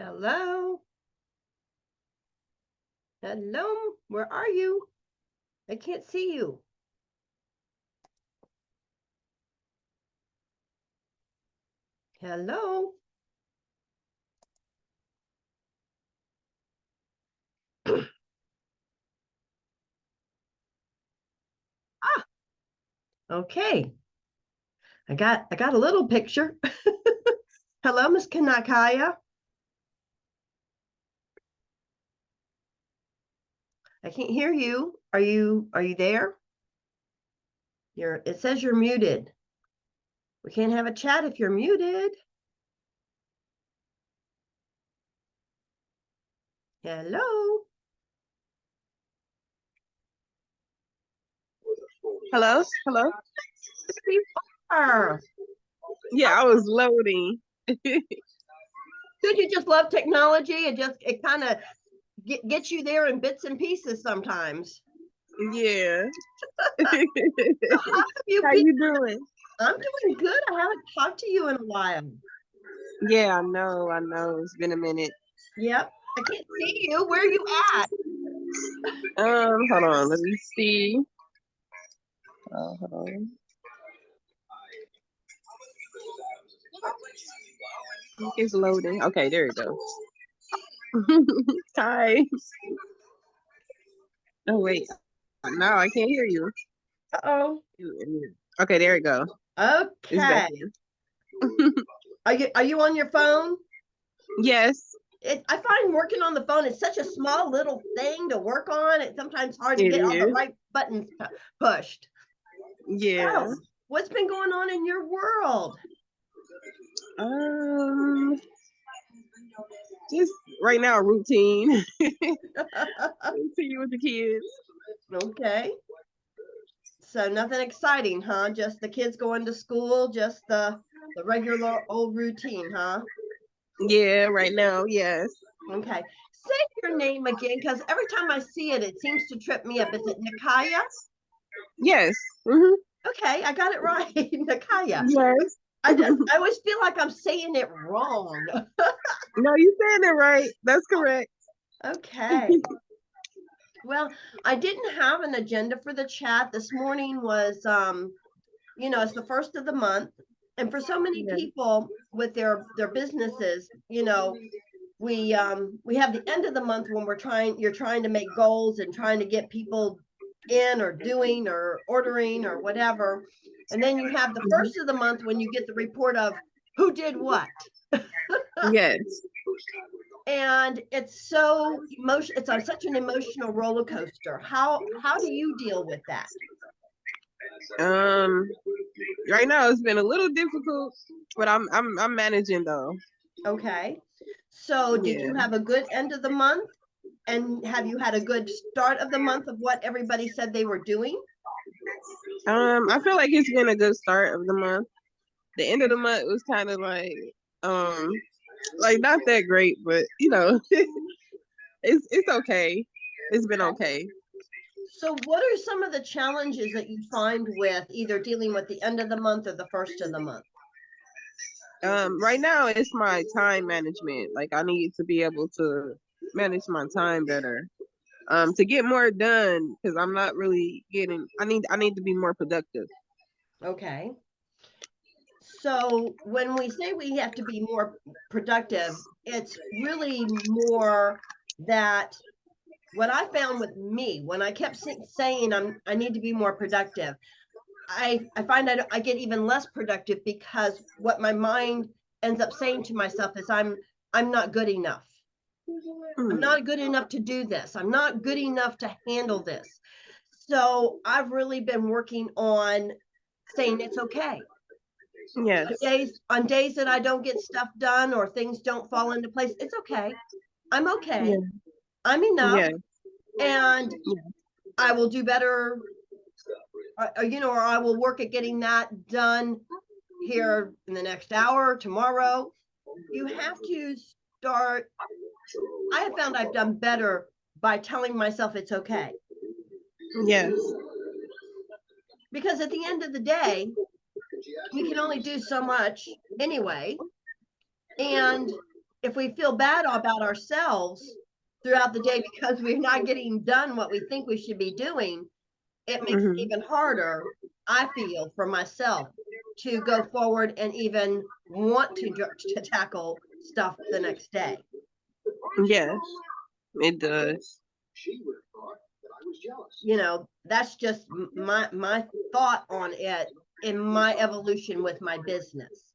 Hello? Hello? Where are you? I can't see you. Hello? Ah, okay. I got a little picture. Hello, Miss Kanakaya. I can't hear you. Are you there? It says you're muted. We can't have a chat if you're muted. Hello? Hello? Hello? There you are. Yeah, I was loading. Don't you just love technology? It kind of gets you there in bits and pieces sometimes. Yeah. So how have you How been? you doing? I'm doing good. I haven't talked to you in a while. Yeah, I know. It's been a minute. Yep. I can't see you. Where are you at? Hold on, let me see. Hold on. It's loading. Okay, there it goes. Hi. Oh wait. Now I can't hear you. Uh-oh. Okay, there it go. It's back Okay. in. Are you on your phone? Yes, I find working on the phone is such a small little thing to work on. It's sometimes hard to it get all the is. right buttons pushed. Yeah. So, what's been going on in your world? Um, just right now, routine. Routine with the kids. Okay. So nothing exciting, huh? Just the kids going to school, just the regular old routine, huh? Yeah, right now, yes. Okay. Say your name again, because every time I see it, it seems to trip me up. Is it Nikaya? Yes. Hmm. Okay, I got it right. Nikaya. Yes. I always feel like I'm saying it wrong. No, you saying it right. That's correct. Okay. Well, I didn't have an agenda for the chat. This morning was it's the first of the month. And for so many Yeah. people with their businesses, we have the end of the month when you're trying to make goals and trying to get people in or doing or ordering or whatever. And then you have the Mhm. first of the month when you get the report of who did what. Yes. And it's on such an emotional roller coaster. How do you deal with that? Um, right now it's been a little difficult, but I'm managing though. Okay. So did Yeah. you have a good end of the month? And have you had a good start of the month of what everybody said they were doing? I feel like it's been a good start of the month. The end of the month was kind of um like not that great, but it's okay. It's been Okay. okay. So what are some of the challenges that you find with either dealing with the end of the month or the first of the month? Right now it's my time management. Like I need to be able to manage my time better. To get more done because I'm not really getting. I need to be more productive. Okay. So when we say we have to be more productive, it's really more that what I found with me when I kept saying I need to be more productive, I find I get even less productive because what my mind ends up saying to myself is I'm not good enough. I'm Hmm. not good enough to do this. I'm not good enough to handle this. So I've really been working on saying it's okay. Yes. On days that I don't get stuff done or things don't fall into place, it's okay. I'm okay. Yeah. I'm enough, Yeah. and I will do better, or I will work at getting that done here in the next hour, tomorrow. You have to start. I have found I've done better by telling myself it's okay. Yes. Because at the end of the day, we can only do so much anyway. And if we feel bad about ourselves throughout the day because we're not getting done what we think we should be doing, it makes it even harder, I feel, for myself to go forward and even want to tackle stuff the next day. Yes, it does. You know, that's just my thought on it in my evolution with my business.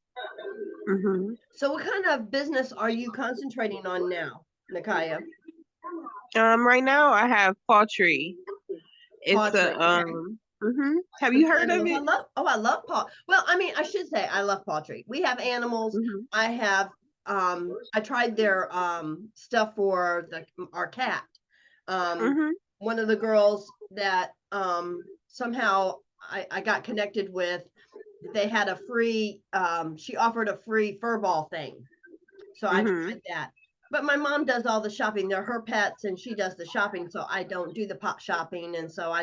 Mm-hmm. So what kind of business are you concentrating on now, Nakaya? Right now I have poultry. It's a Poultry. Okay. Have With you heard of animals. it? I love poultry. Well, I mean, I should say I love poultry. We have animals. Mm-hmm. I have I tried their stuff for our cat. Um Mm-hmm. One of the girls that somehow I got connected with, they had a free she offered a free fur ball thing. So I Mm-hmm. tried that. But my mom does all the shopping. They're her pets and she does the shopping. So I don't do the pot shopping. And so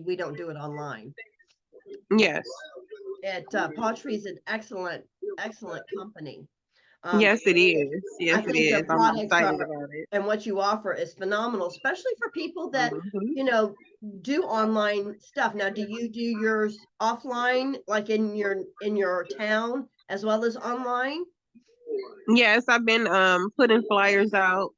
we don't do it online. Yes. Pautry is an excellent company. Yes, it is. I Yes, it think their is. I'm products excited are, about it. and what you offer is phenomenal, especially for people that, Mm-hmm. you know, do online stuff. Now, do you do yours offline, like in your town, as well as online? Yes, I've been putting flyers out.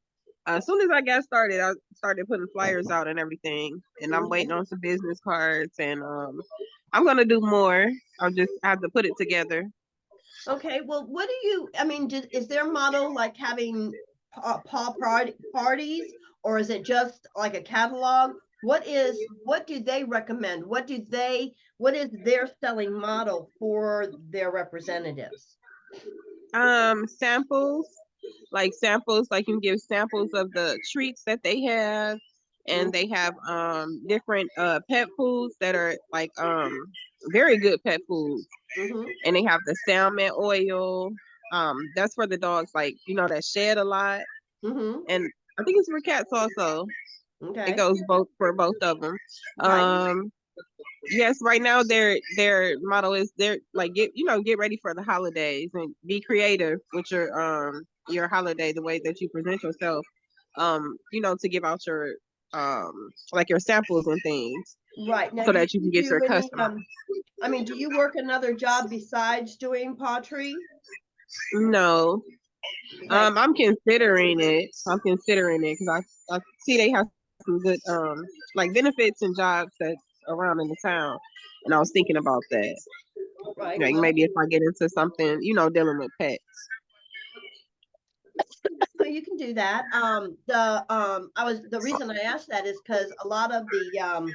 As soon as I got started, I started putting flyers out and everything. And I'm Okay. waiting on some business cards and I'm gonna do more. I'll just have to put it together. Okay, well, what do you, I mean, is their model like having parties, or is it just like a catalog? What do they recommend? What is their selling model for their representatives? Samples, like you can give samples of the treats that they have, and they have different pet foods that are like very good pet foods, Mm-hmm. and they have the salmon oil. That's for the dogs, like that shed a lot, Mm-hmm. and I think it's for cats also. It Okay. goes both for both of them. Right. Yes, right now their motto is they're like get ready for the holidays and be creative with your holiday, the way that you present yourself. To give out your like your samples and things Right. Now, so do that you can you get your do any, customers. I mean, do you work another job besides doing pottery? No, Okay. I'm considering it because I see they have some good like benefits and jobs that's around in the town, and I was thinking about that. Right. Like Well, maybe if I get into something, dealing with pets. so you can do that. The reason I asked that is because a lot of the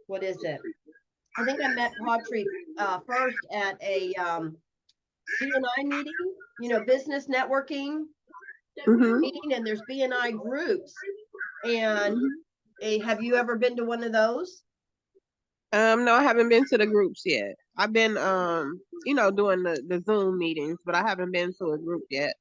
what is it? I think I met Pautry first at a BNI meeting, business networking Hmm. meeting, and there's BNI groups. And have you ever been to one of those? No, I haven't been to the groups yet. I've been doing the Zoom meetings, but I haven't been to a group yet.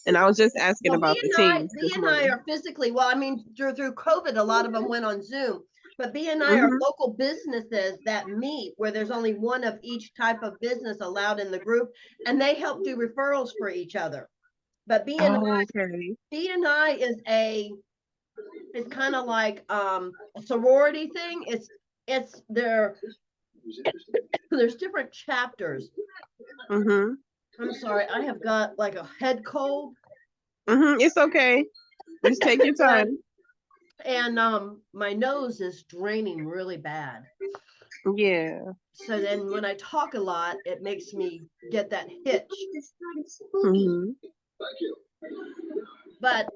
And I was just asking Well, about the teams this BNI morning. are physically, well, I mean, through COVID, a lot of them went on Zoom, but BNI are Hmm. local businesses that meet where there's only one of each type of business allowed in the group, and they help do referrals for each other. But Oh, okay. BNI is kind of like a sorority thing. It's there's different chapters. Hmm. I'm sorry, I have got like a head cold. It's okay. Just take your and time. and my nose is draining really bad. Yeah. So then when I talk a lot, it makes me get that hitch. Hmm. But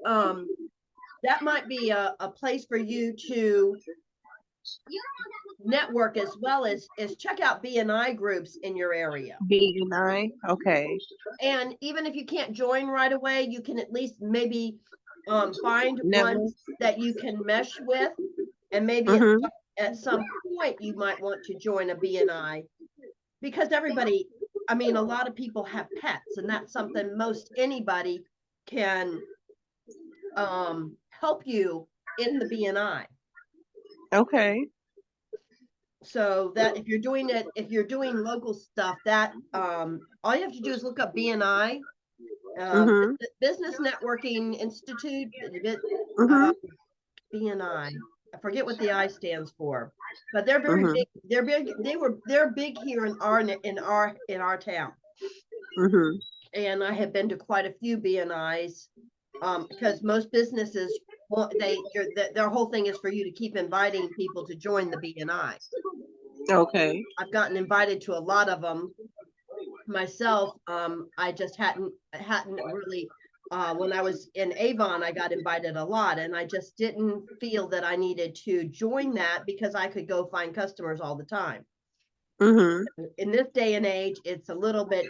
that might be a place for you to network, as well as check out BNI groups in your area. BNI. Okay. And even if you can't join right away, you can at least maybe find Never. ones that you can mesh with, and maybe Hmm. at some point you might want to join a BNI, because everybody, I mean, a lot of people have pets, and that's something most anybody can help you in the BNI. Okay. So that if you're doing local stuff, that all you have to do is look up BNI, um, Mhm. Business Networking Institute, Mhm. BNI. I forget what the I stands for, but they're very Mhm. big. They're big. They're big here in our town, Mhm. and I have been to quite a few BNIs, because most businesses want their whole thing is for you to keep inviting people to join the BNI. Okay. I've gotten invited to a lot of them myself. I just hadn't really. When I was in Avon, I got invited a lot, and I just didn't feel that I needed to join that because I could go find customers all the time. Mhm. In this day and age, it's a little bit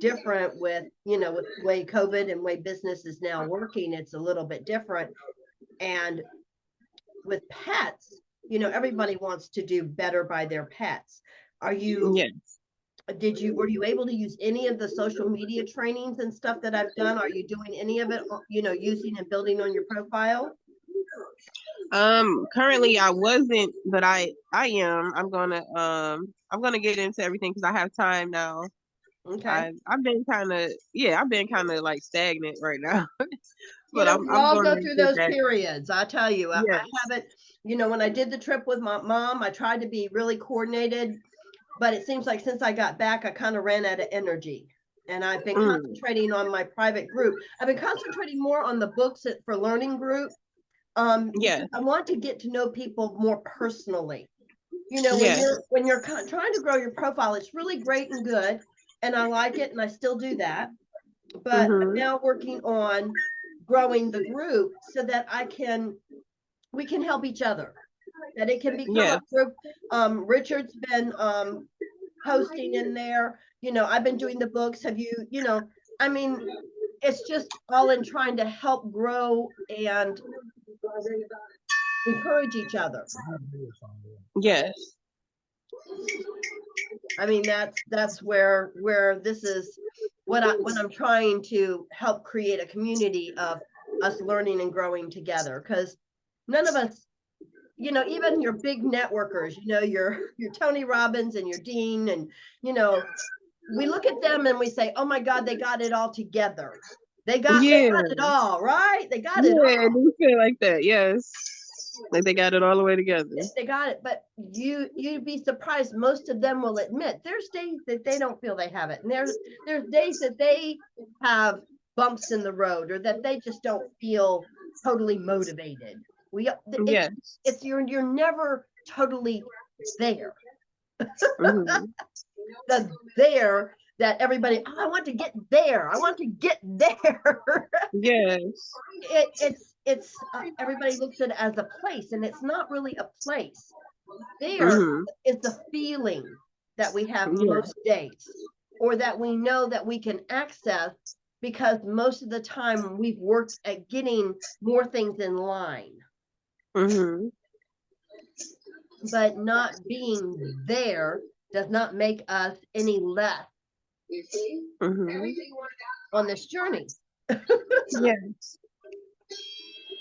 different with, with the way COVID and way business is now working. It's a little bit different. And with pets, everybody wants to do better by their pets. Are you Yes. were you able to use any of the social media trainings and stuff that I've done? Are you doing any of it, using and building on your profile? Currently I wasn't, but I am. I'm gonna get into everything because I have time now. Okay. I've been kind of, yeah, I've been kind of like stagnant right now, but We I'm all going go to through get those that. periods. I tell you, I Yes. haven't, when I did the trip with my mom, I tried to be really coordinated, but it seems like since I got back, I kind of ran out of energy. And I've been Mm. concentrating on my private group. I've been concentrating more on the books for learning group, because Yes. I want to get to know people more personally. Yes. When you're trying to grow your profile, it's really great and good, and I like it, and I still do that. But I'm Mhm. now working on growing the group so that we can help each other, that it can become a Yes. group. Richard's been posting in there. I've been doing the books. Have you? I mean, it's just all in trying to help grow and encourage each other. Yes. I mean, that's where this is what I'm trying to help create a community of us learning and growing together, because none of us, even your big networkers, your Tony Robbins and your Dean, and you know, we look at them and we say, "Oh my God, they got it all together. They Yeah. got it all, right? They got it Yeah. all. Do you feel like that? Yes. Like they got it all the way together. They got it." But you'd be surprised. Most of them will admit there's days that they don't feel they have it, and there's days that they have bumps in the road, or that they just don't feel totally motivated. Yes. It's you're never totally there. Mhm. The there that everybody, "Oh, I want to get there. I want to get there." Yes. It's everybody looks at it as a place, and it's not really a place. There Mhm. is the feeling that we have Yeah. most days, or that we know that we can access, because most of the time we've worked at getting more things in line. Mhm. But not being there does not make us any less Mhm. on this journey. Yes.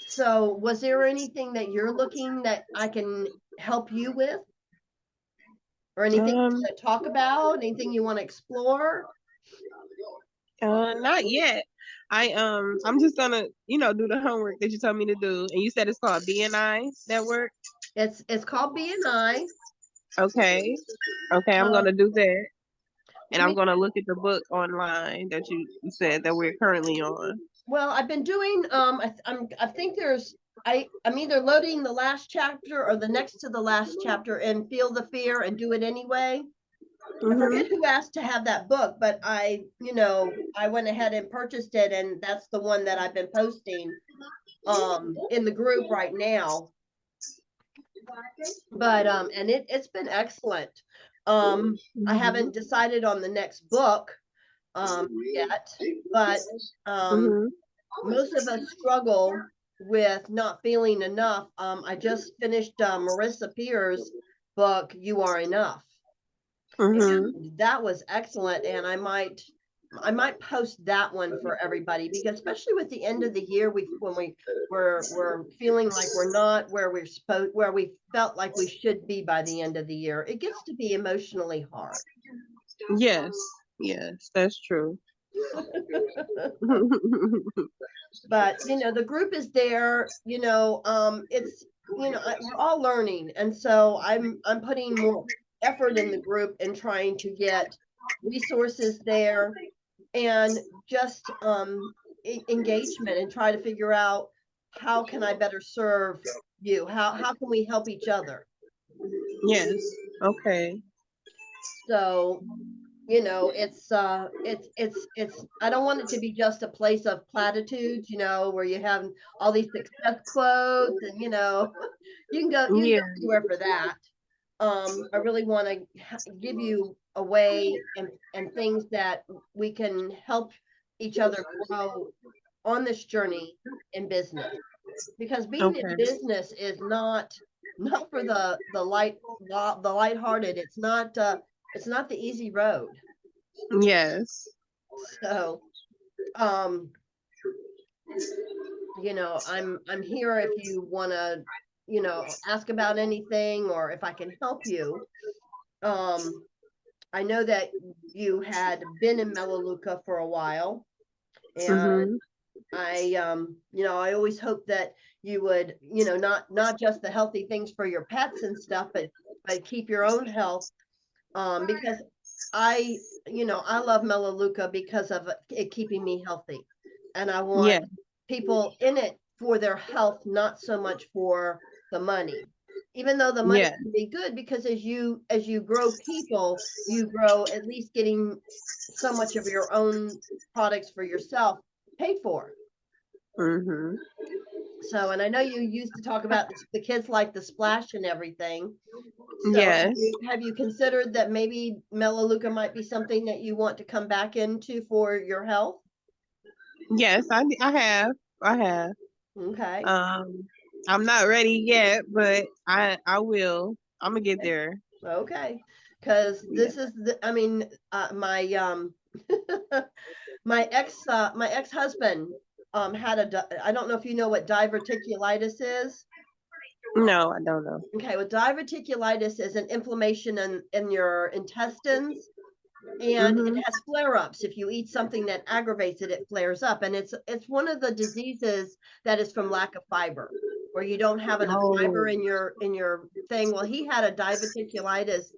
So, was there anything that you're looking that I can help you with, or anything Um. to talk about, anything you want to explore? Not yet. I'm just gonna, do the homework that you told me to do, and you said it's called BNI Network. It's called BNI. Okay. Okay. I'm Um, gonna do that, and I'm we gonna look at the book online that you said that we're currently on. Well, I've been doing. I think I'm either loading the last chapter or the next to the last chapter and Feel the Fear and Do It Anyway. I Mhm. forget who asked to have that book, but I went ahead and purchased it, and that's the one that I've been posting in the group right now. But and it's been excellent. I Mhm. haven't decided on the next book yet, but um Mhm. most of us struggle with not feeling enough. I just finished Marissa Peer's book, You Are Enough, Mhm. and that was excellent. And I might post that one for everybody, because especially with the end of the year, we're feeling like we're not where we felt like we should be by the end of the year. It gets to be emotionally hard. Yes. Yes. That's true. But the group is there. It's we're all learning, and so I'm putting more effort in the group and trying to get resources there, and just engagement, and try to figure out how can I better serve you, how can we help each other. Yes. Okay. So it's I don't want it to be just a place of platitudes, where you have all these success quotes, and you can go Yeah. anywhere for that. I really want to give you a way, and things that we can help each other grow on this journey in business, because being in Okay. business is not for the lighthearted. It's not the easy road. Yes. So, um, I'm here if you want to, ask about anything, or if I can help you. Um, I know that you had been in Melaleuca for a while, and Mhm. I always hope that you would, not just the healthy things for your pets and stuff, but keep your own health. Because I love Melaleuca because of it keeping me healthy, and I want Yeah. people in it for their health, not so much for the money. Even though the money Yeah. can be good, because as you grow people, you grow at least getting so much of your own products for yourself paid for. Mhm. So, and I know you used to talk about the kids like the splash and everything. So have Yes. you have you considered that maybe Melaleuca might be something that you want to come back into for your health? Yes. I have. I have. Okay. Um. I'm not ready yet, but I will. I'm gonna get there. Okay. Because Yeah. I mean, my ex-husband had I don't know if you know what diverticulitis is. No, I don't know. Okay, well, diverticulitis is an inflammation in your intestines, and it Mhm. has flare-ups. If you eat something that aggravates it, it flares up, and it's one of the diseases that is from lack of fiber, where you don't have enough fiber Oh. in your thing. Well, he had a diverticulitis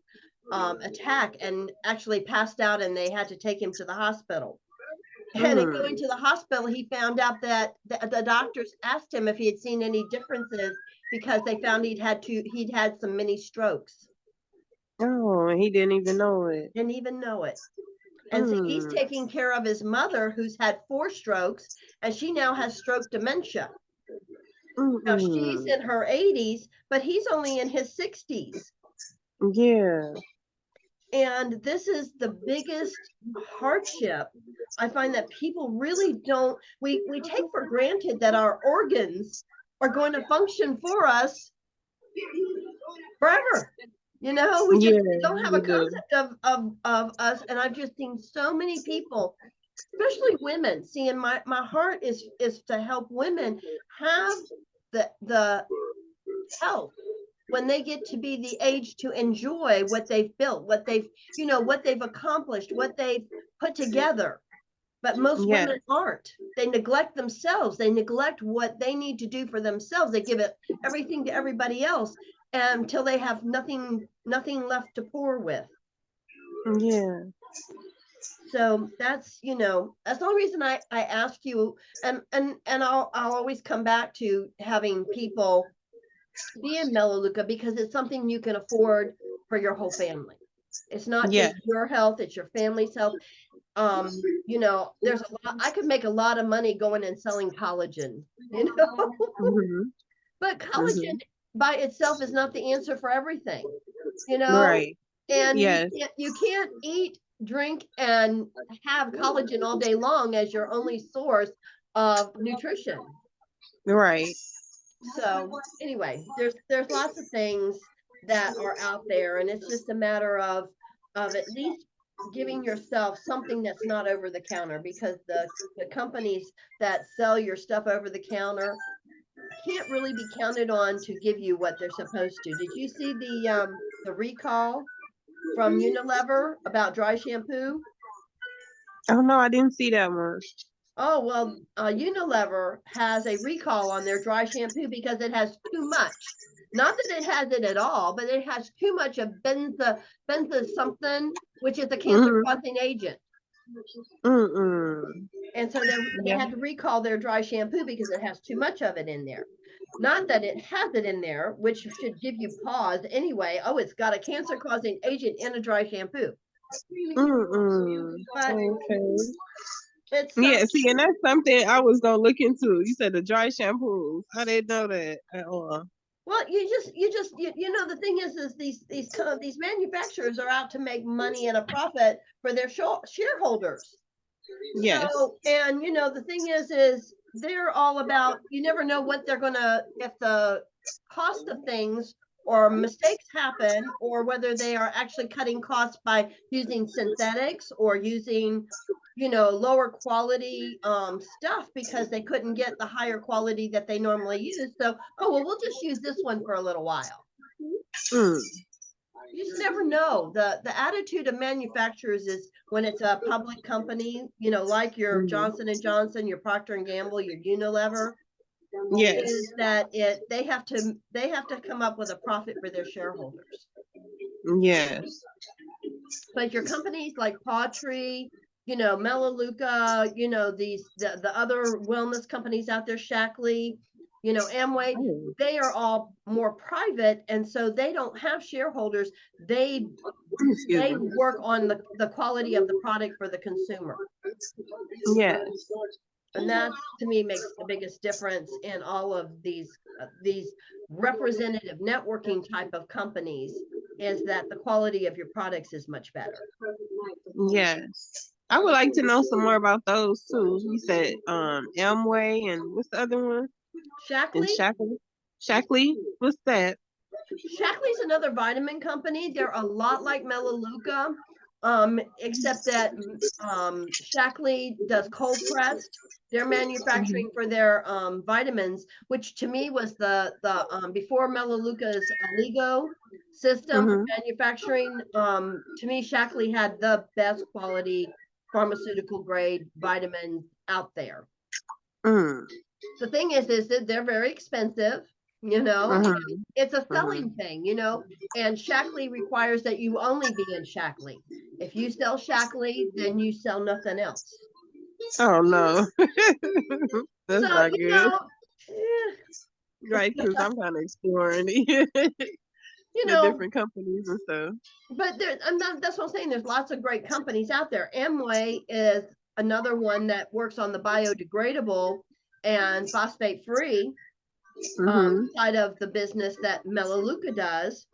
attack, and actually passed out, and they had to take him to the hospital. And in going Mm. to the hospital, he found out that the doctors asked him if he had seen any differences, because they found he'd had some mini strokes. Oh, and he didn't even know it. Didn't even know it. And so he's Mm. taking care of his mother, who's had 4 strokes, and she now has stroke dementia. Now she's Mm. in her 80s, but he's only in his 60s. Yeah. And this is the biggest hardship. I find that people really don't, we take for granted that our organs are going to function for us forever. We Yeah, don't have a we do. concept of us. And I've just seen so many people, especially women, seeing my heart is to help women have the health when they get to be the age to enjoy what they've built, what they've accomplished, what they've put together. But most Yeah. women aren't. They neglect themselves. They neglect what they need to do for themselves. They give it everything to everybody else until they have nothing left to pour with. Yeah. So that's the only reason I ask you, and I'll always come back to having people be in Melaleuca, because it's something you can afford for your whole family. It's not Yeah. just your health, it's your family's health. There's a lot, I could make a lot of money going and selling collagen, you know, Mhm. but collagen Mhm. by itself is not the answer for everything, you know, Right. and you Yes. can't you can't eat, drink, and have collagen all day long as your only source of nutrition. Right. So anyway, there's lots of things that are out there, and it's just a matter of at least giving yourself something that's not over the counter, because the companies that sell your stuff over the counter can't really be counted on to give you what they're supposed to. Did you see the recall from Unilever about dry shampoo? Oh no, I didn't see that one. Oh, well, Unilever has a recall on their dry shampoo because it has too much. Not that it has it at all, but it has too much of benzo something, which is a cancer causing agent. And so they had to recall their dry shampoo because it has too much of it in there. Not that it has it in there, which should give you pause anyway. Oh, it's got a cancer causing agent in a dry shampoo. But Okay. it's Yeah, see, and that's something I was gonna look into. You said the dry shampoos. I didn't know that at all. well, you know the thing is these manufacturers are out to make money and a profit for their shareholders. Yes. So, and you know the thing is they're all about, you never know what they're gonna, if the cost of things or mistakes happen, or whether they are actually cutting costs by using synthetics or using, you know, lower quality stuff because they couldn't get the higher quality that they normally use. So, oh well, we'll just use this one for a little while. You just never know. The attitude of manufacturers is, when it's a public company, you know, like your Johnson and Johnson, your Procter and Gamble, your Unilever, Yes. is that they have to come up with a profit for their shareholders. Yes. But your companies like Pawtree, you know, Melaleuca, you know, the other wellness companies out there, Shackley, you know, Amway, they are all more private, and so they don't have shareholders. They work on the quality of the product for the consumer. Yes. And that, to me, makes the biggest difference in all of these representative networking type of companies, is that the quality of your products is much better. Yes. I would like to know some more about those too. You said Amway, and what's the other one? And Shackley? Shackley? What's that? Shackley's another vitamin company. They're a lot like Melaleuca, except that Shackley does cold pressed. They're manufacturing for their vitamins, which to me was the before Melaleuca's Oligo system for manufacturing. To me, Shackley had the best quality pharmaceutical grade vitamins out there. The thing is that they're very expensive, you know. It's a selling thing, you know, and Shackley requires that you only be in Shackley. If you sell Shackley, then you sell nothing else. Oh no. That's So, not you good. know, Right, because I'm kind of exploring you the know, different companies and stuff. but that's what I'm saying. There's lots of great companies out there. Amway is another one that works on the biodegradable and phosphate free side of the business that Melaleuca does.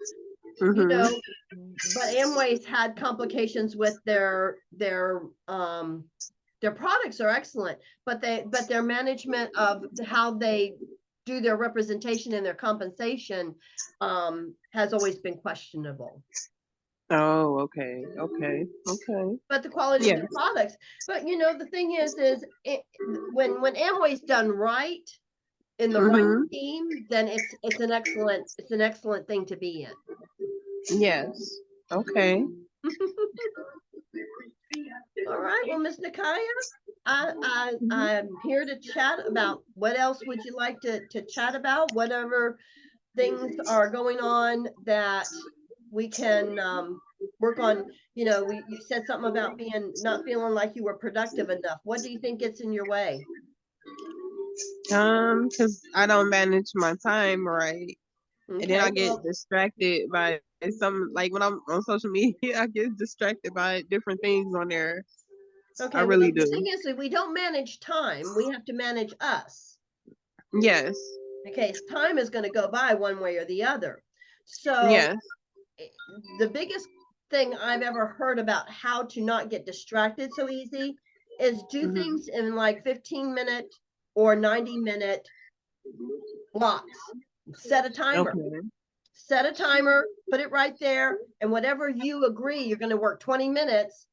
You know, but Amway's had complications with their products are excellent, but their management of how they do their representation and their compensation has always been questionable. Oh, okay. But the quality of the products. But you know, the thing is when Amway's done right in the right team, then it's an excellent thing to be in. Yes. Okay. All right. Well, Ms. Nakaya, I'm here to chat about what else would you like to chat about, whatever things are going on that we can work on. You know, you said something about not feeling like you were productive enough. What do you think gets in your way? Because I don't manage my time right. Okay, and then I get distracted by some, like when I'm on social media, I get distracted by different things on there. Okay, I really do. The thing is that we don't manage time, we have to manage us. Yes. Okay, time is going to go by one way or the other. So yes. The biggest thing I've ever heard about how to not get distracted so easy is do things in like 15-minute or 90-minute blocks. Set a timer. Okay. Set a timer, put it right there, and whatever you agree you're going to work 20 minutes,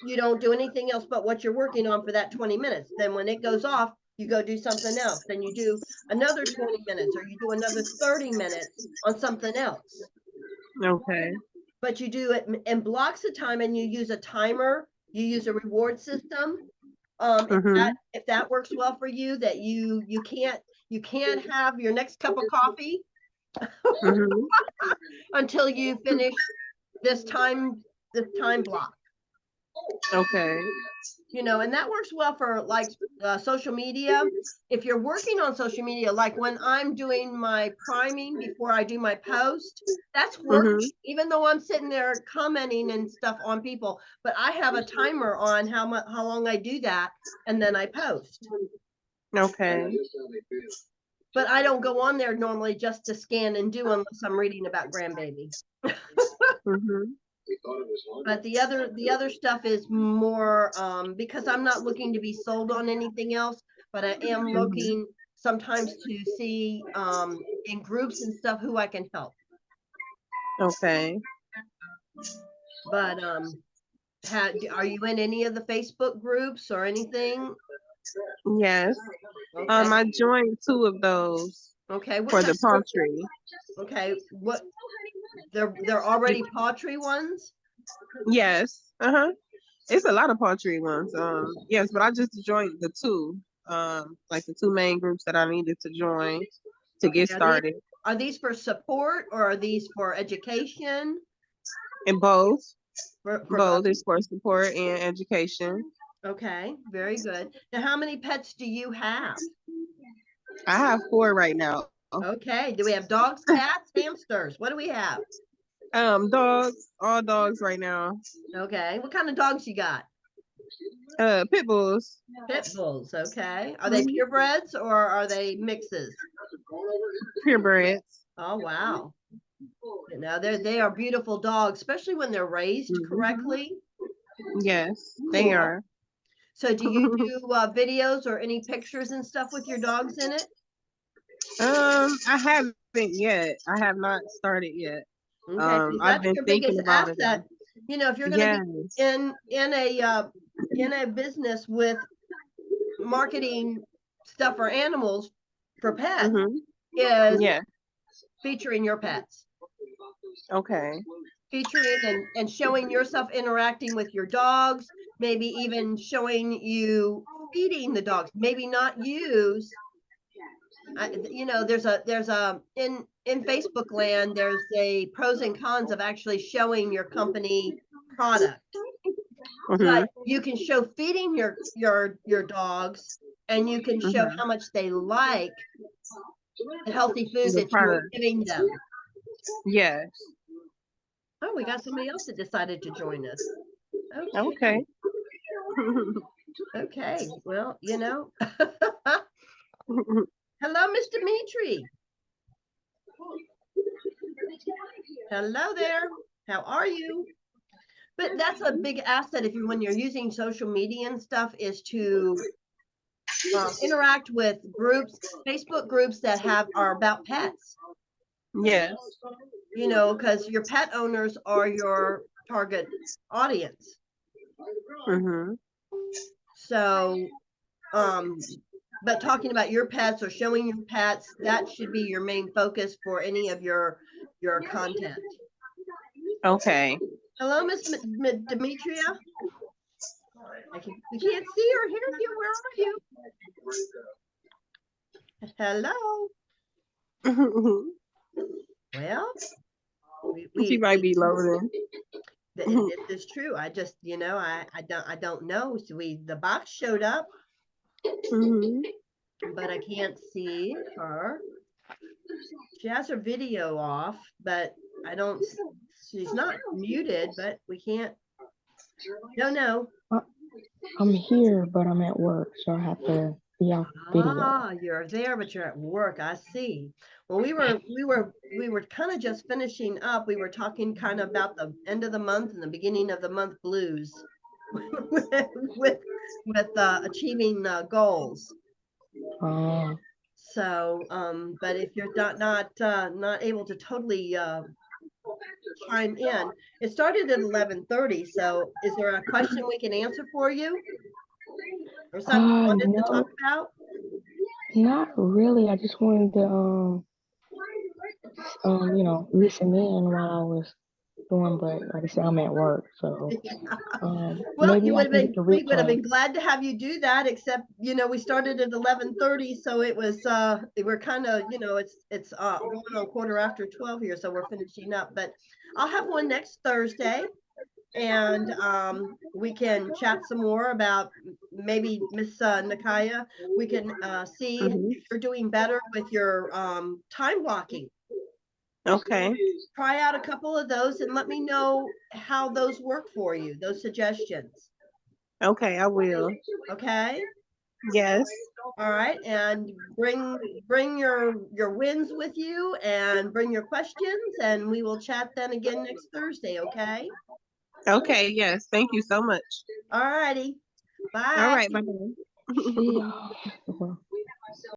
you don't do anything else but what you're working on for that 20 minutes. Then when it goes off, you go do something else. Then you do another 20 minutes, or you do another 30 minutes on something else. Okay. But you do it in blocks of time, and you use a timer you use a reward system. Mhm. If that works well for you, that you can't have your next cup of coffee Mhm. until you finish this time block. Okay. And that works well for like social media. If you're working on social media, like when I'm doing my priming before I do my post, that's Mhm. working, even though I'm sitting there commenting and stuff on people, but I have a timer on how long I do that, and then I post. Okay. But I don't go on there normally just to scan and do unless I'm reading about grandbaby. Mhm. But the other stuff is more because I'm not looking to be sold on anything else, but I am Mhm. looking sometimes to see in groups and stuff who I can help. Okay. But are you in any of the Facebook groups or anything? Yes. Okay. I joined two of those Okay. What for kind? the poultry. Okay. What? They're already pottery ones. Yes. Uh-huh. It's a lot of poultry ones. Yes, but I just joined the two. Like the two main groups that I needed to join to get Okay. started. Are these for support or are these for education? And both. For both. Both is for support and education. Okay, very good. Now, how many pets do you have? I have four right now. Okay, do we have dogs, cats, hamsters? What do we have? Dogs, all dogs right now. Okay, what kind of dogs you got? Pit bulls. Pit bulls, okay. Are they Mhm. purebreds or are they mixes? Purebreds. Oh, wow. They are beautiful dogs, especially when they're raised Mhm. correctly. Yes, they Cool. are. So do you do videos or any pictures and stuff with your dogs in it? I haven't yet. I have not started yet. Okay, because I've that's been your thinking biggest about it asset. though. If you're going to be Yes. in a business with marketing stuff for animals for pets, Mhm. is Yeah. featuring your pets, Okay. featuring and showing yourself interacting with your dogs, maybe even showing you feeding the dogs, maybe not use. There's a in Facebook land, there's a pros and cons of actually showing your company product. Mhm. But you can show feeding your dogs, and you can show Mhm. how much they like the healthy food The that you are product. giving them. Yes. Oh, we got somebody else that decided to join us. Okay. Okay. Okay. Well, hello, Miss Dimitri. Hello there. How are you? But that's a big asset if when you're using social media and stuff, is to interact with groups, Facebook groups that are about pets. Yes. Because your pet owners are your target audience. Mhm. So, but talking about your pets or showing your pets, that should be your main focus for any of your content. Okay. Hello, Miss Demetria. We can't see or hear you. Where are you? Hello. Well, She might be loading. this is true. I just, I don't know. So the box showed up, Mhm. but I can't see her. She has her video off, but I don't. She's not muted, but we can't. No. Uh, I'm here, but I'm at work, so I have to be off video. Ah, you're there, but you're at work. I see. Well, we were kind of just finishing up. We were talking kind of about the end of the month and the beginning of the month blues with achieving goals. Uh, So, but if you're not able to totally chime in, it started at 11:30. So, is there a question we can answer for you, or something you wanted to talk no, about? not really. I just wanted to, listen in while I was doing, but like I said, I'm at work, so Well, maybe I can get the we would have replay. been glad to have you do that, except, we started at 11:30, so it was, we're kind of, it's going on 12:15 here, so we're finishing up, but I'll have one next Thursday, and we can chat some more about maybe Miss Nakaya. We can see Hmm. if you're doing better with your time blocking. Okay. Try out a couple of those and let me know how those work for you, those suggestions. Okay, I will. Okay. Yes. All right. And bring your wins with you and bring your questions, and we will chat then again next Thursday. Okay. Okay, yes. Thank you so much. All righty. All Bye. right, bye-bye. See y'all.